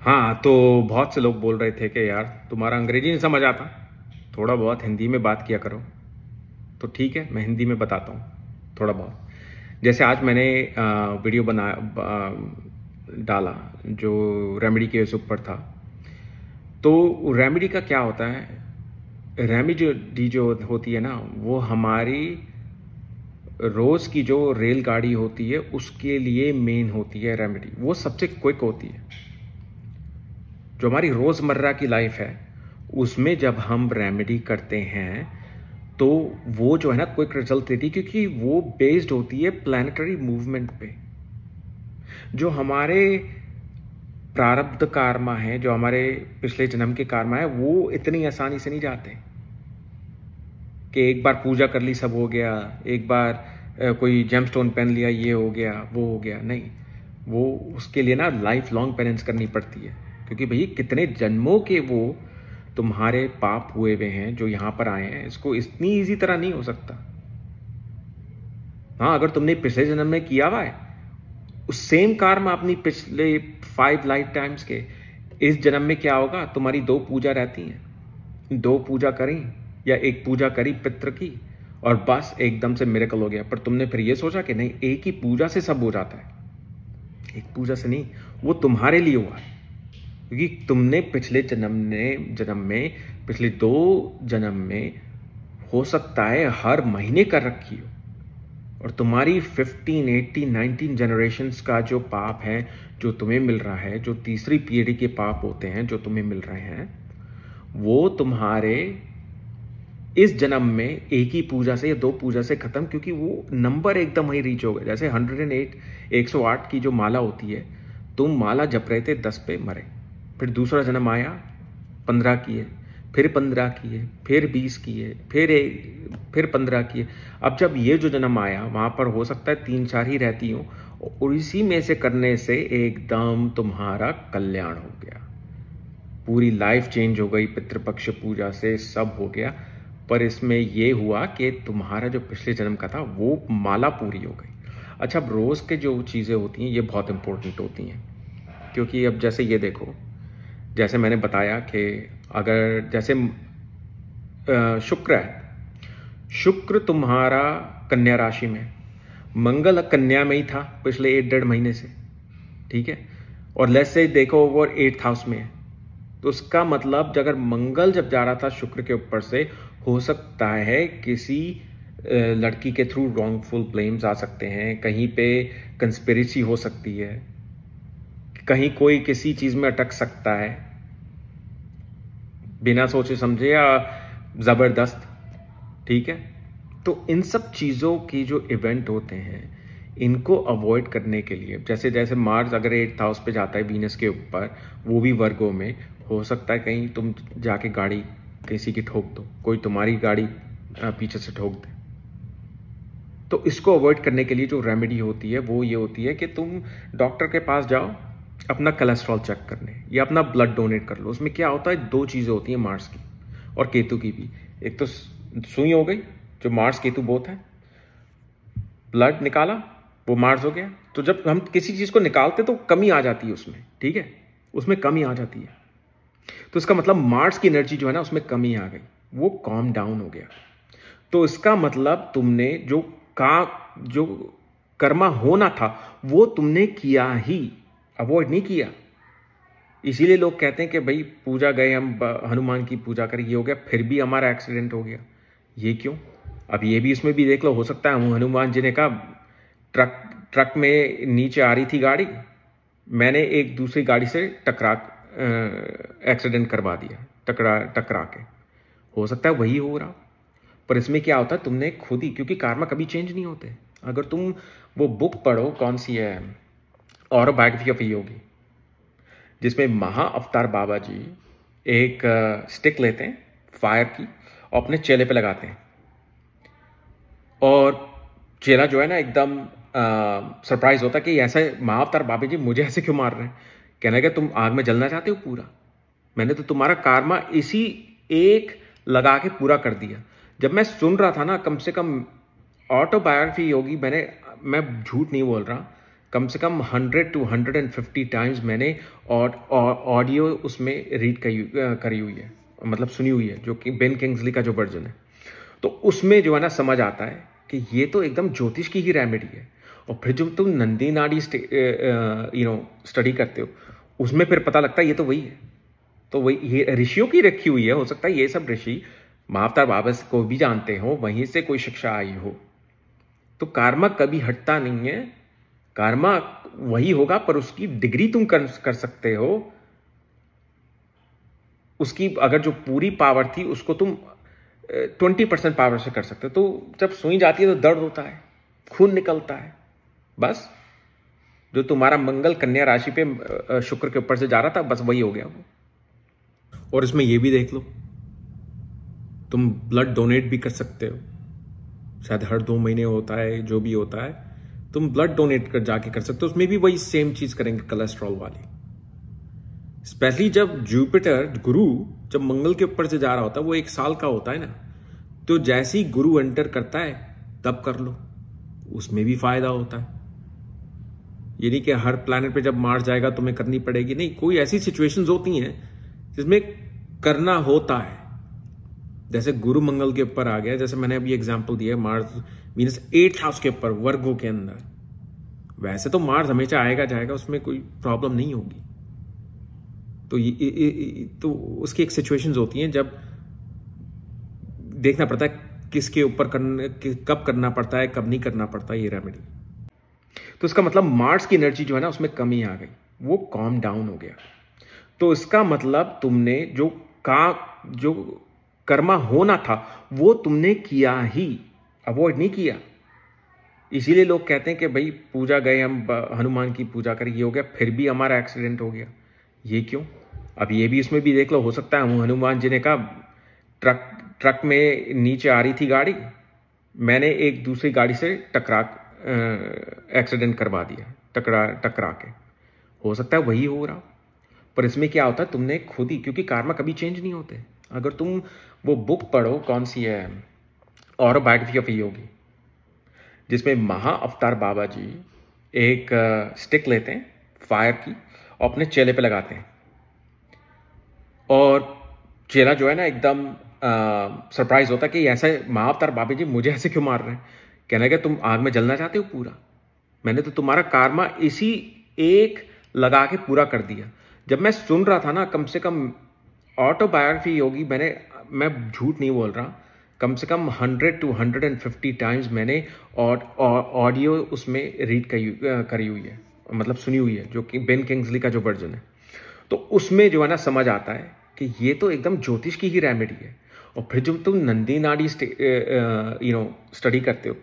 हाँ, तो बहुत से लोग बोल रहे थे कि यार तुम्हारा अंग्रेजी नहीं समझ आता, थोड़ा बहुत हिंदी में बात किया करो। तो ठीक है, मैं हिंदी में बताता हूँ थोड़ा बहुत। जैसे आज मैंने वीडियो डाला जो रेमेडी के ऊपर था। तो रेमेडी का क्या होता है, रेमेडी जो होती है ना, वो हमारी रोज़ की जो रेलगाड़ी होती है उसके लिए मेन होती है रेमेडी। वो सबसे क्विक होती है। जो हमारी रोज़मर्रा की लाइफ है उसमें जब हम रेमेडी करते हैं तो वो जो है ना क्विक रिजल्ट देती है, क्योंकि वो बेस्ड होती है प्लानिटरी मूवमेंट पे। जो हमारे प्रारब्ध कार्मा है, जो हमारे पिछले जन्म के कार्मा है, वो इतनी आसानी से नहीं जाते कि एक बार पूजा कर ली सब हो गया, एक बार कोई जेमस्टोन पहन लिया ये हो गया वो हो गया। नहीं, वो उसके लिए ना लाइफ लॉन्ग पेनेंस करनी पड़ती है, क्योंकि भई कितने जन्मों के वो तुम्हारे पाप हुए हुए हैं जो यहाँ पर आए हैं। इसको इतनी ईजी तरह नहीं हो सकता। हाँ, अगर तुमने पिछले जन्म में किया हुआ है उस सेम कर्म अपनी पिछले 5 लाइफ टाइम्स के, इस जन्म में क्या होगा, तुम्हारी 2 पूजा रहती हैं, 2 पूजा करी या एक पूजा करी पितृ की और बस एकदम से मिरेकल हो गया। पर तुमने फिर ये सोचा कि नहीं, एक ही पूजा से सब हो जाता है। एक पूजा से नहीं, वो तुम्हारे लिए हुआ है, क्योंकि तुमने पिछले जन्म में पिछले 2 जन्म में हो सकता है हर महीने कर रखी हो, और तुम्हारी 15, 18, 19 जनरेशन्स का जो पाप है जो तुम्हें मिल रहा है, जो तीसरी पीढ़ी के पाप होते हैं जो तुम्हें मिल रहे हैं, वो तुम्हारे इस जन्म में एक ही पूजा से या 2 पूजा से खत्म, क्योंकि वो नंबर एकदम वही रीच हो गए। जैसे 108, 108 की जो माला होती है, तुम माला जप रहे थे, 10 पे मरे, फिर दूसरा जन्म आया, 15 किए, फिर 15 किए, फिर 20 किए, फिर 15 किए। अब जब ये जो जन्म आया वहां पर हो सकता है 3-4 ही रहती हो, और इसी में से करने से एकदम तुम्हारा कल्याण हो गया, पूरी लाइफ चेंज हो गई, पितृपक्ष पूजा से सब हो गया। पर इसमें यह हुआ कि तुम्हारा जो पिछले जन्म का था वो माला पूरी हो गई। अच्छा, अब रोज के जो चीजें होती हैं ये बहुत इंपॉर्टेंट होती हैं, क्योंकि अब जैसे ये देखो, जैसे मैंने बताया कि अगर जैसे शुक्र है, शुक्र तुम्हारा कन्या राशि में, मंगल कन्या में ही था पिछले 1-1.5 महीने से, ठीक है, और लेट्स से देखो वो 8th हाउस में है। तो उसका मतलब अगर मंगल जब जा रहा था शुक्र के ऊपर से, हो सकता है किसी लड़की के थ्रू रॉन्गफुल ब्लेम्स आ सकते हैं, कहीं पे कंस्पिरेसी हो सकती है, कहीं कोई किसी चीज में अटक सकता है बिना सोचे समझे या जबरदस्त, ठीक है। तो इन सब चीजों की जो इवेंट होते हैं इनको अवॉइड करने के लिए, जैसे जैसे मार्स अगर 8th हाउस पे जाता है वीनस के ऊपर, वो भी वर्गों में, हो सकता है कहीं तुम जाके गाड़ी किसी की ठोक दो, कोई तुम्हारी गाड़ी पीछे से ठोक दे। तो इसको अवॉइड करने के लिए जो रेमेडी होती है वो ये होती है कि तुम डॉक्टर के पास जाओ अपना कोलेस्ट्रॉल चेक करने या अपना ब्लड डोनेट कर लो। उसमें क्या होता है, 2 चीज़ें होती हैं मार्स की और केतु की भी। एक तो सुई हो गई, जो मार्स केतु बोथ है, ब्लड निकाला वो मार्स हो गया। तो जब हम किसी चीज़ को निकालते तो कमी आ जाती है उसमें, ठीक है, उसमें कमी आ जाती है। तो इसका मतलब मार्स की एनर्जी जो है ना उसमें कमी आ गई, वो कॉम डाउन हो गया। तो इसका मतलब तुमने जो कर्मा होना था वो तुमने किया ही, अवॉइड नहीं किया। इसीलिए लोग कहते हैं कि भाई पूजा गए हम, हनुमान की पूजा करें, ये हो गया, फिर भी हमारा एक्सीडेंट हो गया। ये क्यों? अब ये भी इसमें भी देख लो, हो सकता है हनुमान जी ने कहा ट्रक में नीचे आ रही थी गाड़ी, मैंने एक दूसरी गाड़ी से एक्सीडेंट करवा दिया, टकरा के, हो सकता है वही हो रहा। पर इसमें क्या होता है, तुमने खुद ही, क्योंकि कार्मा कभी चेंज नहीं होते। अगर तुम वो बुक पढ़ो, कौन सी है, ऑटोबायोग्राफी ऑफ योगी, जिसमें महा अवतार बाबा जी एक स्टिक लेते हैं फायर की और अपने चेले पे लगाते हैं, और चेला जो है ना एकदम सरप्राइज होता है कि ऐसे महाअवतार बाबा जी मुझे ऐसे क्यों मार रहे हैं। कहने लगे तुम आग में जलना चाहते हो पूरा, मैंने तो तुम्हारा कार्मा इसी एक लगा के पूरा कर दिया। जब मैं सुन रहा था ना, कम से कम ऑटोबायोग्राफी योगी, मैं झूठ नहीं बोल रहा, कम से कम 100 to 150 टाइम्स मैंने ऑडियो उसमें रीड करी हुई है, मतलब सुनी हुई है, जो कि बेन किंग्सली का जो वर्जन है। तो उसमें जो है ना समझ आता है कि ये तो एकदम ज्योतिष की ही रेमेडी है। और फिर जब तुम नंदी नाड़ी स्टडी करते हो, उसमें फिर पता लगता है ये तो वही है। तो वही ये ऋषियों की रखी हुई है। हो सकता है ये सब ऋषि महाअवतार बाबा को भी जानते हो, वहीं से कोई शिक्षा आई हो। तो कार्मा कभी हटता नहीं है, कार्मा वही होगा, पर उसकी डिग्री तुम कर सकते हो। उसकी अगर जो पूरी पावर थी उसको तुम 20% पावर से कर सकते हो। तो जब सुई जाती है तो दर्द होता है, खून निकलता है, बस जो तुम्हारा मंगल कन्या राशि पे शुक्र के ऊपर से जा रहा था, बस वही हो गया वो। और इसमें ये भी देख लो, तुम ब्लड डोनेट भी कर सकते हो। शायद हर 2 महीने होता है, जो भी होता है, तुम ब्लड डोनेट कर जाके कर सकते हो। उसमें भी वही सेम चीज करेंगे, कोलेस्ट्रॉल वाली। स्पेशली जब जुपिटर गुरु जब मंगल के ऊपर से जा रहा होता है, वो 1 साल का होता है ना, तो जैसे ही गुरु एंटर करता है तब कर लो, उसमें भी फायदा होता है। ये नहीं कि हर प्लैनेट पे जब मार्स जाएगा तुम्हें करनी पड़ेगी, नहीं। कोई ऐसी सिचुएशंस होती हैं जिसमें करना होता है। जैसे गुरु मंगल के ऊपर आ गया, जैसे मैंने अभी एग्जांपल दिया, मार्स मीनस 8th हाउस के ऊपर, वर्गो के अंदर। वैसे तो मार्स हमेशा आएगा जाएगा, उसमें कोई प्रॉब्लम नहीं होगी। तो उसकी एक सिचुएशंस होती हैं जब देखना पड़ता है किसके ऊपर कब करना पड़ता है, कब नहीं करना पड़ता ये रेमेडी। तो इसका मतलब मार्स की एनर्जी जो है ना, उसमें कमी आ गई, वो कॉम डाउन हो गया। तो इसका मतलब तुमने जो कर्मा होना था वो तुमने किया ही, अवॉइड नहीं किया। इसीलिए लोग कहते हैं कि भाई पूजा गए हम, हनुमान की पूजा करें, ये हो गया, फिर भी हमारा एक्सीडेंट हो गया। ये क्यों? अब ये भी इसमें भी देख लो, हो सकता है हनुमान जी ने कहा ट्रक में नीचे आ रही थी गाड़ी, मैंने एक दूसरी गाड़ी से एक्सीडेंट करवा दिया, टकरा के। हो सकता है वही हो रहा, पर इसमें क्या होता है, तुमने खुद ही, क्योंकि कार्मा कभी चेंज नहीं होते। अगर तुम वो बुक पढ़ो, कौन सी है, ऑटोबायोग्राफी ऑफ योगी, जिसमें महाअवतार बाबा जी एक स्टिक लेते हैं फायर की और अपने चेले पे लगाते हैं, और चेला जो है ना एकदम सरप्राइज होता है कि ऐसा महाअवतार बाबा जी मुझे ऐसे क्यों मार रहे हैं। कहने लगे तुम आग में जलना चाहते हो पूरा, मैंने तो तुम्हारा कार्मा इसी एक लगा के पूरा कर दिया। जब मैं सुन रहा था ना, कम से कम ऑटोबायोग्राफी योगी, मैं झूठ नहीं बोल रहा, कम से कम 100 to 150 टाइम्स मैंने ऑडियो उसमें रीड करी हुई है, मतलब सुनी हुई है, जो कि बेन किंग्सली का जो वर्जन है। तो उसमें जो है ना समझ आता है कि ये तो एकदम ज्योतिष की ही रेमेडी है। और फिर जब तुम नंदी नाड़ी स्टडी करते हो,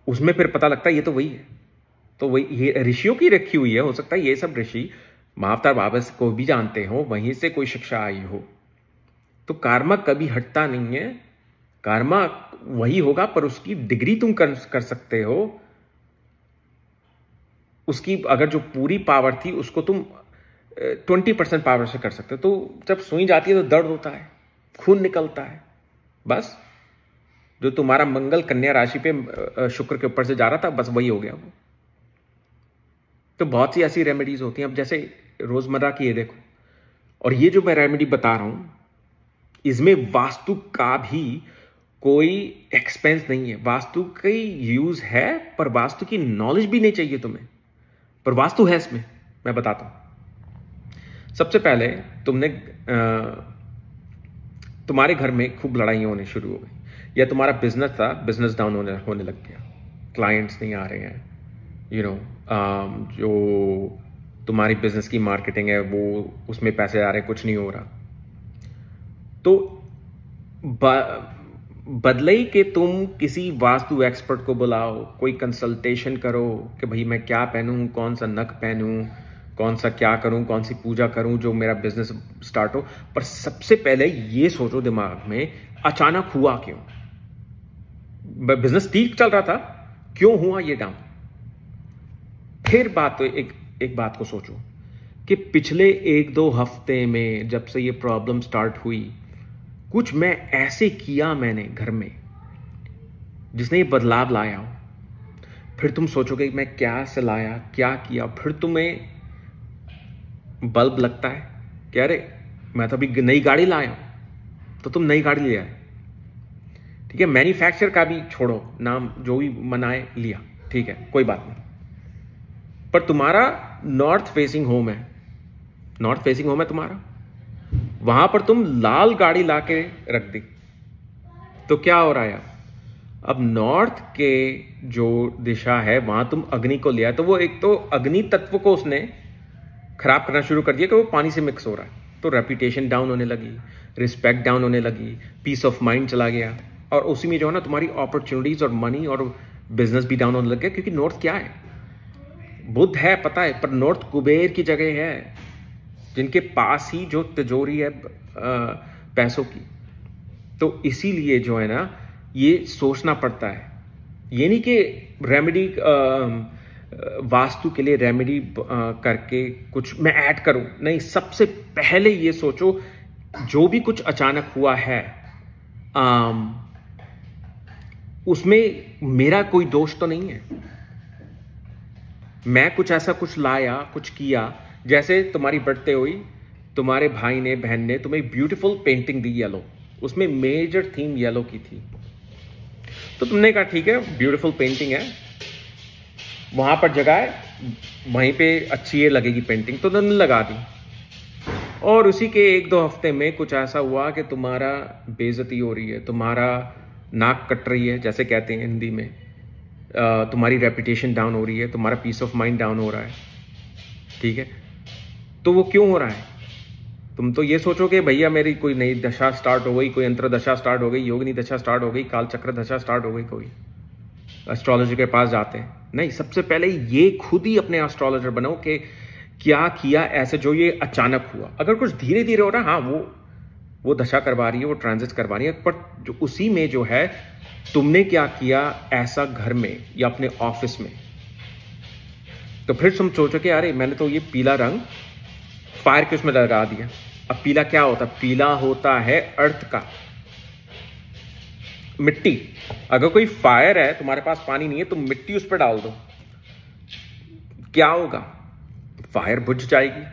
उसमें फिर पता लगता है ये तो वही है। तो वही ये ऋषियों की रखी हुई है। हो सकता है ये सब ऋषि महाअवतार बाबा को भी जानते हो, वहीं से कोई शिक्षा आई हो। तो कार्मा कभी हटता नहीं है, कार्मा वही होगा, पर उसकी डिग्री तुम कर सकते हो। उसकी अगर जो पूरी पावर थी उसको तुम 20% पावर से कर सकते हो। तो जब सुई जाती है तो दर्द होता है, खून निकलता है, बस जो तुम्हारा मंगल कन्या राशि पे शुक्र के ऊपर से जा रहा था, बस वही हो गया वो। तो बहुत सी ऐसी रेमेडीज होती हैं। अब जैसे रोजमर्रा की ये देखो, और ये जो मैं रेमेडी बता रहा हूं, इसमें वास्तु का भी कोई एक्सपेंस नहीं है। वास्तु का यूज है, पर वास्तु की नॉलेज भी नहीं चाहिए तुम्हें, पर वास्तु है इसमें। मैं बताता हूं। सबसे पहले तुम्हारे घर में खूब लड़ाइयाँ होने शुरू हो गई, या तुम्हारा बिजनेस था, बिजनेस डाउन होने लग गया, क्लाइंट्स नहीं आ रहे हैं, जो तुम्हारी बिजनेस की मार्केटिंग है वो उसमें पैसे आ रहे हैं, कुछ नहीं हो रहा। तो बदले ही कि तुम किसी वास्तु एक्सपर्ट को बुलाओ, कोई कंसल्टेशन करो कि भाई मैं क्या पहनूं, कौन सा नग पहनूं, कौन सा क्या करूं, कौन सी पूजा करूं जो मेरा बिजनेस स्टार्ट हो। पर सबसे पहले ये सोचो दिमाग में, अचानक हुआ क्यों? बिजनेस ठीक चल रहा था, क्यों हुआ ये डाउन? फिर एक बात को सोचो कि पिछले 1-2 हफ्ते में जब से ये प्रॉब्लम स्टार्ट हुई, कुछ मैं ऐसे किया मैंने घर में जिसने ये बदलाव लाया हो। फिर तुम सोचोगे मैं क्या से लाया, क्या किया, फिर तुम्हें बल्ब लगता है कि अरे मैं तो अभी नई गाड़ी लाया हूं, तो तुम नई गाड़ी ले आए। ठीक है, मैन्युफैक्चर का भी छोड़ो, नाम जो भी मनाए लिया, ठीक है, कोई बात नहीं। पर तुम्हारा नॉर्थ फेसिंग होम है, नॉर्थ फेसिंग होम है तुम्हारा, वहां पर तुम लाल गाड़ी लाके रख दी, तो क्या हो रहा है यार? अब नॉर्थ के जो दिशा है वहां तुम अग्नि को लिया, तो वो एक तो अग्नि तत्व को उसने खराब करना शुरू कर दिया कि वो पानी से मिक्स हो रहा है, तो रेपुटेशन डाउन होने लगी, रिस्पेक्ट डाउन होने लगी, पीस ऑफ माइंड चला गया, और उसी में जो है ना तुम्हारी अपॉर्चुनिटीज और मनी और बिजनेस भी डाउन होने लग गया। क्योंकि नॉर्थ क्या है? बुद्ध है पता है, पर नॉर्थ कुबेर की जगह है, जिनके पास ही जो तिजोरी है पैसों की। तो इसीलिए जो है ना ये सोचना पड़ता है। ये नहीं कि रेमेडी वास्तु के लिए रेमेडी करके कुछ मैं ऐड करूं, नहीं, सबसे पहले ये सोचो जो भी कुछ अचानक हुआ है उसमें मेरा कोई दोष तो नहीं है। मैं कुछ ऐसा कुछ लाया, कुछ किया, जैसे तुम्हारी बर्थडे हुई, तुम्हारे भाई ने बहन ने तुम्हें ब्यूटीफुल पेंटिंग दी येलो, उसमें मेजर थीम येलो की थी, तो तुमने कहा ठीक है ब्यूटीफुल पेंटिंग है, वहां पर जगह है, वहीं पे अच्छी ये लगेगी पेंटिंग, तो तुमने लगा दी। और उसी के 1-2 हफ्ते में कुछ ऐसा हुआ कि तुम्हारा बेइज्जती हो रही है, तुम्हारा नाक कट रही है, जैसे कहते हैं हिंदी में, तुम्हारी रेपुटेशन डाउन हो रही है, तुम्हारा पीस ऑफ माइंड डाउन हो रहा है। ठीक है, तो वो क्यों हो रहा है? तुम तो ये सोचो कि भैया मेरी कोई नई दशा स्टार्ट हो गई, कोई अंतर दशा स्टार्ट हो गई, योगिनी दशा स्टार्ट हो गई, काल चक्र दशा स्टार्ट हो गई, कोई एस्ट्रोलॉजर के पास जाते हैं। नहीं, सबसे पहले ये खुद ही अपने एस्ट्रोलॉजर बनो कि क्या किया ऐसे जो ये अचानक हुआ। अगर कुछ धीरे धीरे हो रहा है, हाँ वो दशा करवा रही है, वो ट्रांजिट करवा रही है, पर जो उसी में जो है तुमने क्या किया ऐसा घर में या अपने ऑफिस में, तो फिर तुम सोचो कि अरे मैंने तो ये पीला रंग फायर के उसमें लगा दिया। अब पीला क्या होता है? पीला होता है अर्थ का, मिट्टी। अगर कोई फायर है, तुम्हारे पास पानी नहीं है, तुम मिट्टी उस पर डाल दो, क्या होगा? फायर बुझ जाएगी।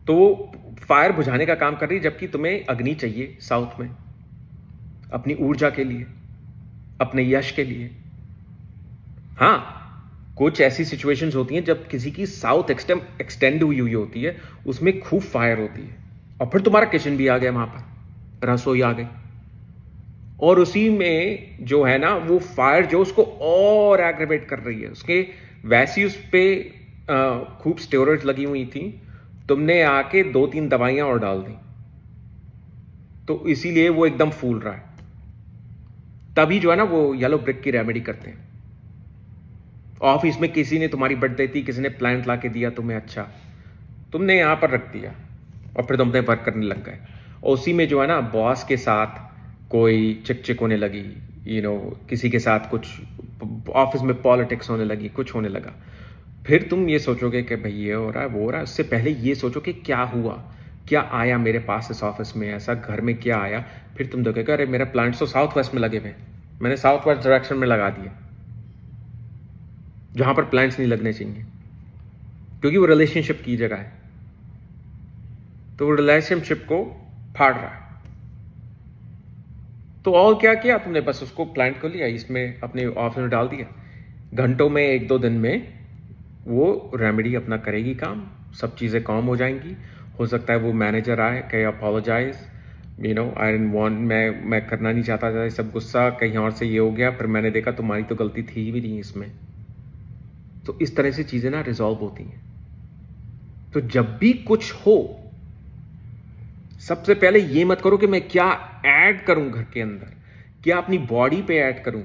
तो फायर बुझाने का काम कर रही है, जबकि तुम्हें अग्नि चाहिए साउथ में, अपनी ऊर्जा के लिए, अपने यश के लिए। हाँ, कुछ ऐसी सिचुएशंस होती हैं जब किसी की साउथ एक्सटेंड हुई होती है, उसमें खूब फायर होती है, और फिर तुम्हारा किचन भी आ गया वहां पर, रसोई आ गई, और उसी में जो है ना वो फायर जो उसको और एग्रेवेट कर रही है। उसके वैसी उस पे खूब स्टेरॉइड्स लगी हुई थी, तुमने आके 2-3 दवाइयां और डाल दी, तो इसीलिए वो एकदम फूल रहा है। तभी जो है ना वो येलो ब्रिक की रेमेडी करते हैं। ऑफिस में किसी ने तुम्हारी बर्थडे थी, किसी ने प्लांट ला के दिया तुम्हें, अच्छा, तुमने यहां पर रख दिया और फिर तुमने वर्क करने लग गए, और उसी में जो है ना बॉस के साथ कोई चिक होने लगी, किसी के साथ कुछ ऑफिस में पॉलिटिक्स होने लगी, कुछ होने लगा। फिर तुम ये सोचोगे कि भाई ये हो रहा है, वो हो रहा है। उससे पहले ये सोचो कि क्या हुआ, क्या आया मेरे पास इस ऑफिस में, ऐसा घर में क्या आया। फिर तुम देखोगे अरे मेरा प्लांट्स तो साउथ वेस्ट में लगे हुए, मैंने साउथ वेस्ट डायरेक्शन में लगा दिया, जहां पर प्लांट्स नहीं लगने चाहिए, क्योंकि वो रिलेशनशिप की जगह है, तो वो रिलेशनशिप को फाड़ रहा है। तो और क्या किया तुमने? बस उसको प्लांट को लिया, इसमें अपने ऑफिस में डाल दिया, घंटों में 1-2 दिन में वो रेमेडी अपना करेगी काम, सब चीजें कॉम हो जाएंगी। हो सकता है वो मैनेजर आए कहे अपोलोजाइज, आई डिडंट वांट, मैं करना नहीं चाहता था, सब गुस्सा कहीं और से ये हो गया, फिर मैंने देखा तुम्हारी तो गलती थी भी नहीं इसमें। तो इस तरह से चीजें ना रिजॉल्व होती हैं। तो जब भी कुछ हो, सबसे पहले ये मत करो कि मैं क्या ऐड करूं घर के अंदर, क्या अपनी बॉडी पे ऐड करूं।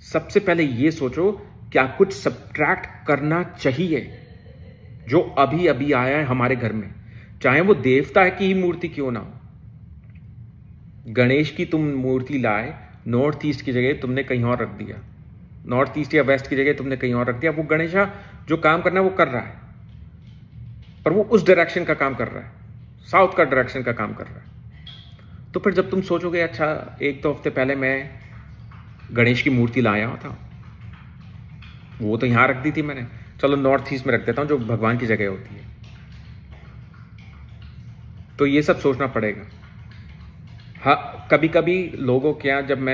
सबसे पहले ये सोचो क्या कुछ सब्ट्रैक्ट करना चाहिए जो अभी अभी आया है हमारे घर में, चाहे वो देवता की ही मूर्ति क्यों ना हो। गणेश की तुम मूर्ति लाए, नॉर्थ ईस्ट की जगह तुमने कहीं और रख दिया, नॉर्थ ईस्ट या वेस्ट की जगह तुमने कहीं और रख दिया। वो गणेशा जो काम करना है वो कर रहा है, पर वो उस डायरेक्शन का काम कर रहा है, साउथ का डायरेक्शन का काम कर रहा है। तो फिर जब तुम सोचोगे अच्छा 1-2 हफ्ते पहले मैं गणेश की मूर्ति लाया था, वो तो यहाँ रख दी थी मैंने, चलो नॉर्थ ईस्ट में रख देता हूँ जो भगवान की जगह होती है। तो ये सब सोचना पड़ेगा। हाँ, कभी कभी लोगों के यहाँ जब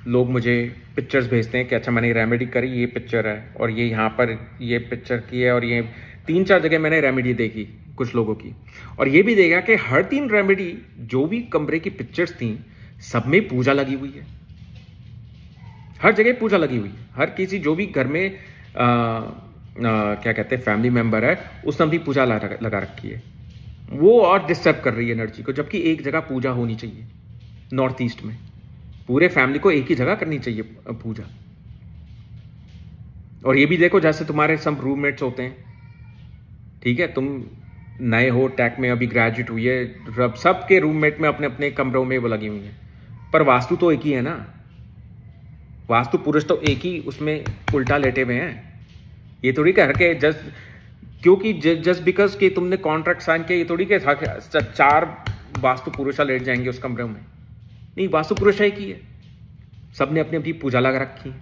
लोग मुझे पिक्चर्स भेजते हैं कि अच्छा मैंने रेमेडी करी, ये पिक्चर है और ये यहाँ पर ये पिक्चर की है, और ये 3-4 जगह मैंने रेमेडी देखी कुछ लोगों की, और ये भी देखा कि हर 3 रेमेडी जो भी कमरे की पिक्चर्स थी सब में पूजा लगी हुई है, हर जगह पूजा लगी हुई है। हर किसी जो भी घर में क्या कहते हैं फैमिली मेंबर है उसने भी पूजा लगा रखी है। वो और डिस्टर्ब कर रही है एनर्जी को, जबकि एक जगह पूजा होनी चाहिए। नॉर्थ ईस्ट में पूरे फैमिली को एक ही जगह करनी चाहिए पूजा। और ये भी देखो जैसे तुम्हारे सब रूममेट्स होते हैं, ठीक है, तुम नए हो, टेक में अभी ग्रेजुएट हुई है, सबके रूममेट में अपने अपने कमरों में वो लगी हुई है, पर वास्तु तो एक ही है ना। वास्तु पुरुष तो एक ही उसमें उल्टा लेटे हुए हैं। ये थोड़ी कह के क्योंकि जस्ट बिकॉज कि तुमने कॉन्ट्रैक्ट साइन किया, ये थोड़ी के 4 वास्तु पुरुष लेट जाएंगे उस कमरे में। नहीं, वास्तु पुरुष एक ही है, सबने अपनी अपनी पूजा लगा रखी है।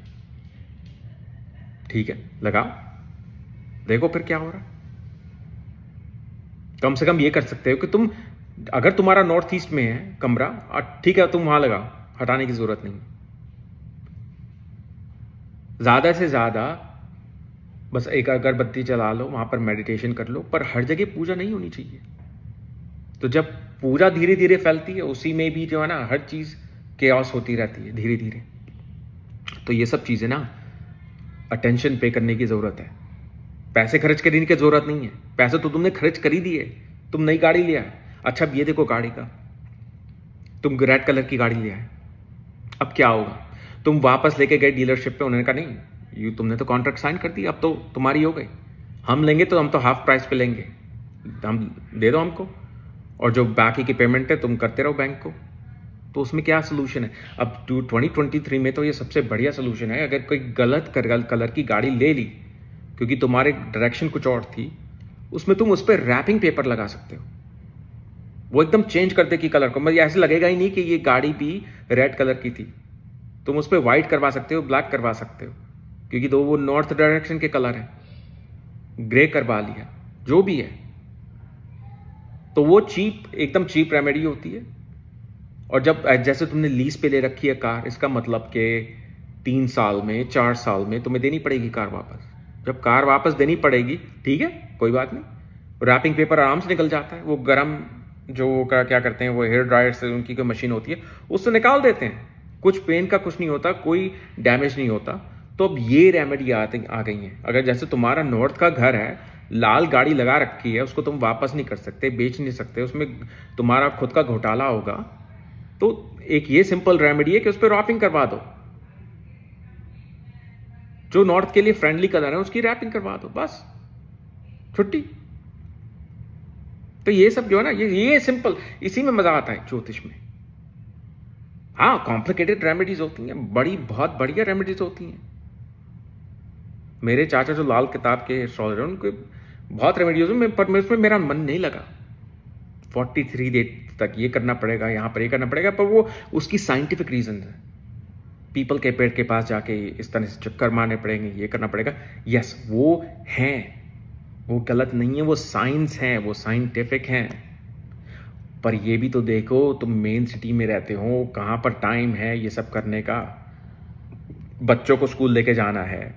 ठीक है, लगाओ, देखो फिर क्या हो रहा है। कम से कम ये कर सकते हो कि तुम, अगर तुम्हारा नॉर्थ ईस्ट में है कमरा, ठीक है, तुम वहां लगाओ, हटाने की जरूरत नहीं। ज्यादा से ज्यादा बस एक अगरबत्ती जला लो, वहां पर मेडिटेशन कर लो, पर हर जगह पूजा नहीं होनी चाहिए। तो जब पूजा धीरे धीरे फैलती है, उसी में भी जो है ना हर चीज केओस होती रहती है धीरे धीरे। तो ये सब चीजें ना अटेंशन पे करने की जरूरत है। पैसे खर्च करने की जरूरत नहीं है, पैसे तो तुमने खर्च कर ही दिए। तुम नई गाड़ी लिया है, अच्छा अब ये देखो गाड़ी का, तुम रेड कलर की गाड़ी लिया है, अब क्या होगा? तुम वापस लेके गए डीलरशिप पे, उन्होंने कहा नहीं, ये तुमने तो कॉन्ट्रैक्ट साइन कर दी, अब तो तुम्हारी हो गई, हम लेंगे तो हम तो हाफ प्राइस पे लेंगे, हम दे दो हमको, और जो बाकी की पेमेंट है तुम करते रहो बैंक को। तो उसमें क्या सोल्यूशन है? अब 2023 में तो ये सबसे बढ़िया सोल्यूशन है। अगर कोई गलत कलर की गाड़ी ले ली क्योंकि तुम्हारे डायरेक्शन कुछ और थी, उसमें तुम उस पर रैपिंग पेपर लगा सकते हो, वो एकदम चेंज कर दे की कलर को, मतलब ऐसे लगेगा ही नहीं कि ये गाड़ी भी रेड कलर की थी। तुम उस पर व्हाइट करवा सकते हो, ब्लैक करवा सकते हो, क्योंकि तो वो नॉर्थ डायरेक्शन के कलर है, ग्रे करवा लिया, जो भी है। तो वो एकदम चीप रेमेडी होती है। और जब जैसे तुमने लीज पे ले रखी है कार, इसका मतलब कि 3 साल में 4 साल में तुम्हें देनी पड़ेगी कार वापस। जब कार वापस देनी पड़ेगी, ठीक है, कोई बात नहीं, रैपिंग पेपर आराम से निकल जाता है। वो गर्म जो क्या करते हैं, वो हेयर ड्रायर से उनकी कोई मशीन होती है, उससे निकाल देते हैं, कुछ पेन का कुछ नहीं होता, कोई डैमेज नहीं होता। तो अब ये रेमेडी आ गई है। अगर जैसे तुम्हारा नॉर्थ का घर है, लाल गाड़ी लगा रखी है, उसको तुम वापस नहीं कर सकते, बेच नहीं सकते, उसमें तुम्हारा खुद का घोटाला होगा, तो एक ये सिंपल रेमेडी है कि उस पर रैपिंग करवा दो। जो नॉर्थ के लिए फ्रेंडली कलर है उसकी रैपिंग करवा दो, बस छुट्टी। तो ये सब जो है ना, ये सिंपल, इसी में मजा आता है ज्योतिष में। हाँ, कॉम्प्लिकेटेड रेमेडीज होती हैं, बहुत बढ़िया रेमेडीज होती हैं। मेरे चाचा जो लाल किताब के एस्ट्रोलॉजर, उनके बहुत रेमेडीज में, पर उसमें मेरा मन नहीं लगा। 43 डेज तक ये करना पड़ेगा, यहां पर ये करना पड़ेगा, पर वो उसकी साइंटिफिक रीजन है। पीपल के पेड़ के पास जाके इस तरह से चक्कर मारने पड़ेंगे, ये करना पड़ेगा। यस, वो हैं, वो गलत नहीं है, वो साइंस है, वो साइंटिफिक है। पर ये भी तो देखो, तुम मेन सिटी में रहते हो, कहां पर टाइम है ये सब करने का? बच्चों को स्कूल लेके जाना है,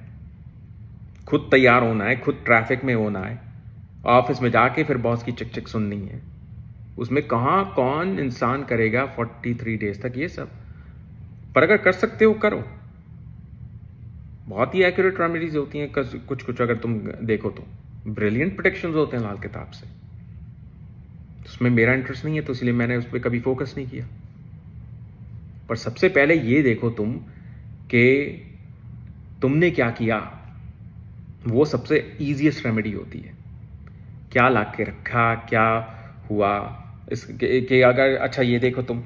खुद तैयार होना है, खुद ट्रैफिक में होना है, ऑफिस में जाके फिर बॉस की चिक चिक सुननी है। उसमें कौन इंसान करेगा 43 डेज तक ये सब? पर अगर कर सकते हो करो। बहुत ही एक्यूरेट रेमेडीज होती हैं कुछ अगर तुम देखो तो ब्रिलियंट प्रोटेक्शन होते हैं लाल किताब से। उसमें मेरा इंटरेस्ट नहीं है, तो इसलिए मैंने उस पर कभी फोकस नहीं किया। पर सबसे पहले ये देखो तुम कि तुमने क्या किया, वो सबसे इजीएस्ट रेमेडी होती है। क्या ला के रखा, क्या हुआ इसके अगर, अच्छा ये देखो तुम,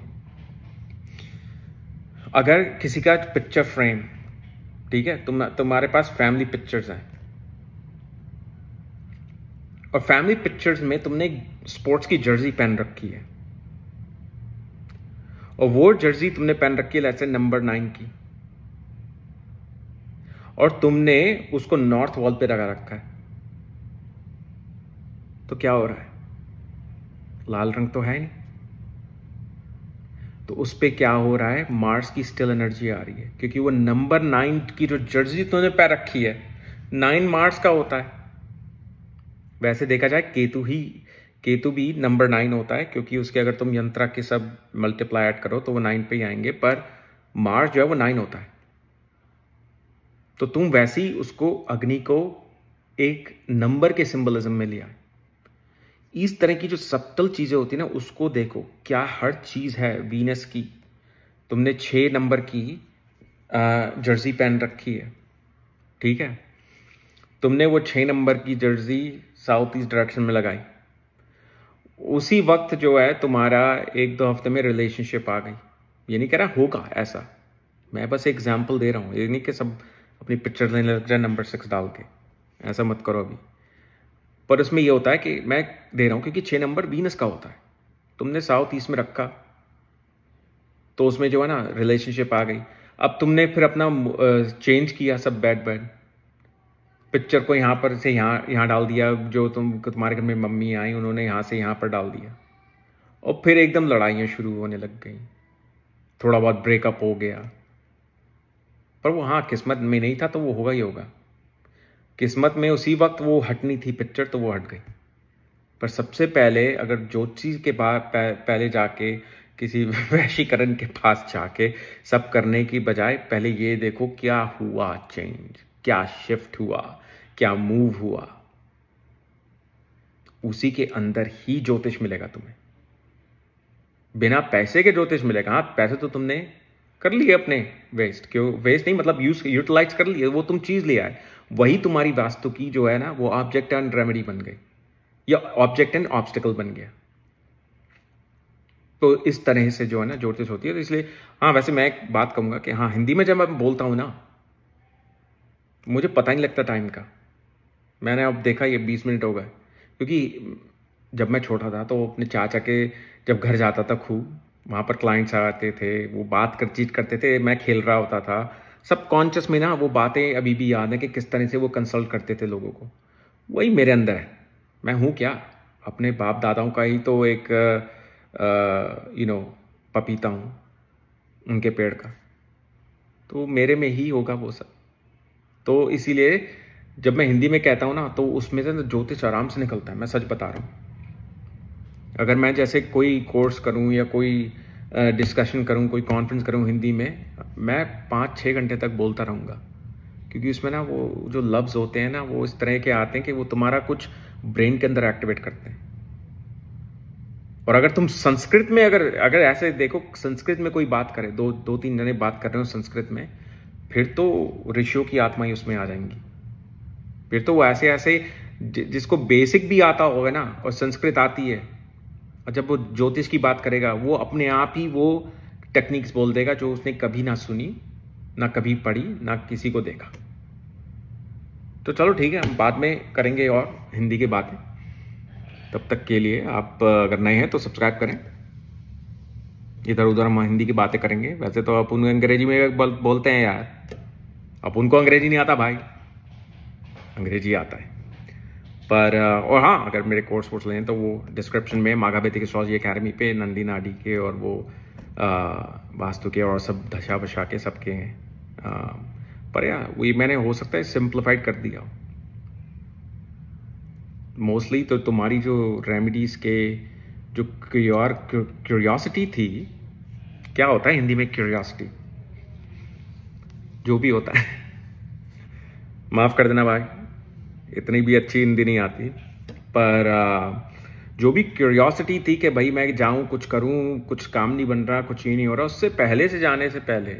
अगर किसी का पिक्चर फ्रेम, ठीक है, तुम्हारे पास फैमिली पिक्चर्स हैं, और फैमिली पिक्चर्स में तुमने स्पोर्ट्स की जर्सी पहन रखी है, और वो जर्सी तुमने पहन रखी है जैसे नंबर 9 की, और तुमने उसको नॉर्थ वॉल पे लगा रखा है, तो क्या हो रहा है? लाल रंग तो है नहीं, तो उस पे क्या हो रहा है? मार्स की स्टिल एनर्जी आ रही है, क्योंकि वो नंबर 9 की जो जर्सी तुमने पैर रखी है, 9 मार्स का होता है। वैसे देखा जाए केतु भी नंबर 9 होता है, क्योंकि उसके अगर तुम यंत्रा के सब मल्टीप्लाई ऐड करो तो वो 9 पे ही आएंगे, पर मार्स जो है वो 9 होता है। तो तुम वैसे ही उसको, अग्नि को एक नंबर के सिंबलिज्म में लिया। इस तरह की जो सब्टल चीजें होती है ना, उसको देखो, क्या हर चीज है वीनस की। तुमने 6 नंबर की जर्सी पहन रखी है, ठीक है, तुमने वो 6 नंबर की जर्सी साउथ ईस्ट डायरेक्शन में लगाई, उसी वक्त जो है तुम्हारा 1-2 हफ्ते में रिलेशनशिप आ गई। ये नहीं कह रहा होगा ऐसा, मैं बस एग्जाम्पल दे रहा हूं, ये नहीं कि सब अपनी पिक्चर लेने लग जाए नंबर 6 डाल के, ऐसा मत करो अभी। पर उसमें ये होता है कि मैं दे रहा हूं क्योंकि 6 नंबर वीनस का होता है, तुमने साउथ ईस्ट में रखा, तो उसमें जो है ना रिलेशनशिप आ गई। अब तुमने फिर अपना चेंज किया सब बेड पिक्चर को यहाँ पर से यहाँ डाल दिया, जो तुम्हारे घर में मम्मी आई उन्होंने यहाँ से यहाँ पर डाल दिया, और फिर एकदम लड़ाइयाँ शुरू होने लग गई, थोड़ा बहुत ब्रेकअप हो गया। पर वो हाँ किस्मत में नहीं था तो वो होगा ही होगा, किस्मत में उसी वक्त वो हटनी थी पिक्चर तो वो हट गई। पर सबसे पहले अगर ज्योतिषी के बाद पहले जाके किसी वैशीकरण के पास जाके सब करने की बजाय पहले ये देखो क्या हुआ चेंज, क्या शिफ्ट हुआ, क्या मूव हुआ, उसी के अंदर ही ज्योतिष मिलेगा तुम्हें। बिना पैसे के ज्योतिष मिलेगा। हाँ पैसे तो तुमने कर लिए अपने वेस्ट, क्यों वेस्ट नहीं, मतलब यूटिलाइज कर लिए, वो तुम चीज लिया है, वही तुम्हारी वास्तु की जो है ना वो ऑब्जेक्ट एंड रेमेडी बन गई, या ऑब्जेक्ट एंड ऑब्स्टिकल बन गया। तो इस तरह से जो है ना ज्योतिष होती है। तो इसलिए हाँ, वैसे मैं एक बात कहूंगा कि हाँ, हिंदी में जब मैं बोलता हूं ना मुझे पता नहीं लगता टाइम का। मैंने अब देखा ये 20 मिनट हो गए, क्योंकि जब मैं छोटा था तो अपने चाचा के जब घर जाता था खूब, वहाँ पर क्लाइंट्स आते थे, वो चीट करते थे, मैं खेल रहा होता था, सब कॉन्शियस में ना वो बातें अभी भी याद है कि किस तरह से वो कंसल्ट करते थे लोगों को। वही मेरे अंदर है। मैं हूँ क्या, अपने बाप दादाओं का ही तो एक पपीता हूँ उनके पेड़ का, तो मेरे में ही होगा वो सब। तो इसीलिए जब मैं हिंदी में कहता हूँ ना तो उसमें से ज्योतिष आराम से निकलता है, मैं सच बता रहा हूँ। अगर मैं जैसे कोई कोर्स करूँ या कोई डिस्कशन करूँ, कोई कॉन्फ्रेंस करूँ हिंदी में, मैं 5-6 घंटे तक बोलता रहूँगा, क्योंकि उसमें ना वो जो लफ्ज़ होते हैं ना वो इस तरह के आते हैं कि वो तुम्हारा कुछ ब्रेन के अंदर एक्टिवेट करते हैं। और अगर तुम संस्कृत में अगर ऐसे देखो, संस्कृत में कोई बात करे, 2-3 जने बात कर रहे हो संस्कृत में, फिर तो ऋषियों की आत्मा ही उसमें आ जाएंगी। फिर तो वो ऐसे जिसको बेसिक भी आता होगा ना और संस्कृत आती है, और जब वो ज्योतिष की बात करेगा वो अपने आप ही वो टेक्निक्स बोल देगा जो उसने कभी ना सुनी, ना कभी पढ़ी, ना किसी को देखा। तो चलो ठीक है, हम बाद में करेंगे और हिंदी की बातें। तब तक के लिए आप अगर नए हैं तो सब्सक्राइब करें, इधर उधर हम हिंदी की बातें करेंगे। वैसे तो अपन अंग्रेजी में बोलते हैं यार, अपन को अंग्रेजी नहीं आता भाई, अंग्रेजी आता है। पर और हाँ, अगर मेरे कोर्स लें तो वो डिस्क्रिप्शन में माघावैदिक एस्ट्रोलॉजी एकेडमी पे नंदी नाडी के और वो वास्तु के और सब दशा वशा के सबके हैं। पर यार वही मैंने हो सकता है सिंप्लीफाइड कर दिया मोस्टली। तो तुम्हारी जो रेमेडीज के जो क्यूरियोसिटी थी, क्या होता है हिंदी में क्यूरियोसिटी, जो भी होता है माफ कर देना भाई, इतनी भी अच्छी हिंदी नहीं आती, पर जो भी क्यूरियोसिटी थी कि भाई मैं जाऊं कुछ करूं, कुछ काम नहीं बन रहा, कुछ ही नहीं हो रहा, उससे पहले से जाने से पहले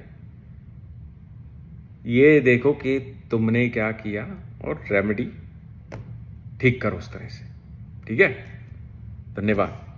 ये देखो कि तुमने क्या किया और रेमेडी ठीक करो उस तरह से। ठीक है, धन्यवाद।